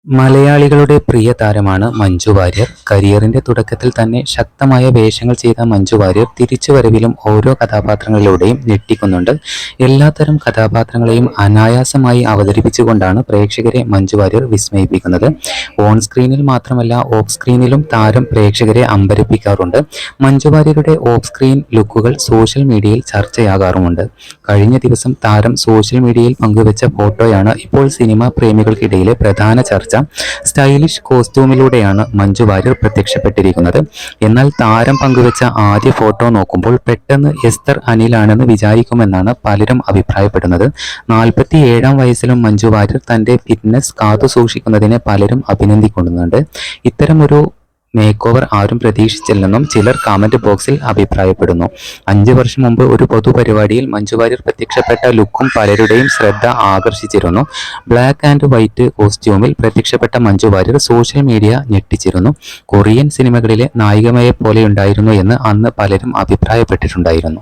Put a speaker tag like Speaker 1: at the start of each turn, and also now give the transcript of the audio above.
Speaker 1: മലയാളികളുടെ പ്രിയ താരമാണ് മഞ്ജു വാര്യർ. കരിയറിന്റെ തുടക്കത്തിൽ തന്നെ ശക്തമായ വേഷങ്ങൾ ചെയ്ത മഞ്ജു വാര്യർ തിരിച്ചുവരവിലും ഓരോ കഥാപാത്രങ്ങളിലൂടെയും ഞെട്ടിക്കുന്നുണ്ട്. എല്ലാത്തരം കഥാപാത്രങ്ങളെയും അനായാസമായി അവതരിപ്പിച്ചുകൊണ്ടാണ് പ്രേക്ഷകരെ മഞ്ജു വാര്യർ വിസ്മയിപ്പിക്കുന്നത്. ഓൺ സ്ക്രീനിൽ മാത്രമല്ല ഓഫ് സ്ക്രീനിലും താരം പ്രേക്ഷകരെ അമ്പരപ്പിക്കാറുണ്ട്. മഞ്ജു വാര്യരുടെ ഓഫ് സ്ക്രീൻ ലുക്കുകൾ സോഷ്യൽ മീഡിയയിൽ ചർച്ചയാകാറുമുണ്ട്. കഴിഞ്ഞ ദിവസം താരം സോഷ്യൽ മീഡിയയിൽ പങ്കുവച്ച ഫോട്ടോയാണ് ഇപ്പോൾ സിനിമാ പ്രേമികൾക്കിടയിലെ പ്രധാന ചർച്ച. സ്റ്റൈലിഷ് കോസ്റ്റ്യൂമിലൂടെയാണ് മഞ്ജു വാര്യർ പ്രത്യക്ഷപ്പെട്ടിരിക്കുന്നത്. എന്നാൽ താരം പങ്കുവച്ച ആദ്യ ഫോട്ടോ നോക്കുമ്പോൾ പെട്ടെന്ന് എസ്തർ അനിലാണെന്ന് വിചാരിക്കുമെന്നാണ് പലരും അഭിപ്രായപ്പെടുന്നത്. 47-ാം വയസ്സിലും മഞ്ജു വാര്യർ തന്റെ ഫിറ്റ്നസ് കാത്തുസൂക്ഷിക്കുന്നതിനെ പലരും അഭിനന്ദിക്കുന്നുണ്ട്. ഇത്തരമൊരു മേക്ക് ഓവർ ആരും പ്രതീക്ഷിച്ചില്ലെന്നും ചിലർ കമന്റ് ബോക്സിൽ അഭിപ്രായപ്പെടുന്നു. 5 വർഷം മുമ്പ് ഒരു പൊതുപരിപാടിയിൽ മഞ്ജു വാര്യർ പ്രത്യക്ഷപ്പെട്ട ലുക്കും പലരുടെയും ശ്രദ്ധ ആകർഷിച്ചിരുന്നു. ബ്ലാക്ക് ആൻഡ് വൈറ്റ് കോസ്റ്റ്യൂമിൽ പ്രത്യക്ഷപ്പെട്ട മഞ്ജു വാര്യർ സോഷ്യൽ മീഡിയ ഞെട്ടിച്ചിരുന്നു. കൊറിയൻ സിനിമകളിലെ നായികയെ പോലെയുണ്ടായിരുന്നു എന്ന് അന്ന് പലരും അഭിപ്രായപ്പെട്ടിട്ടുണ്ടായിരുന്നു.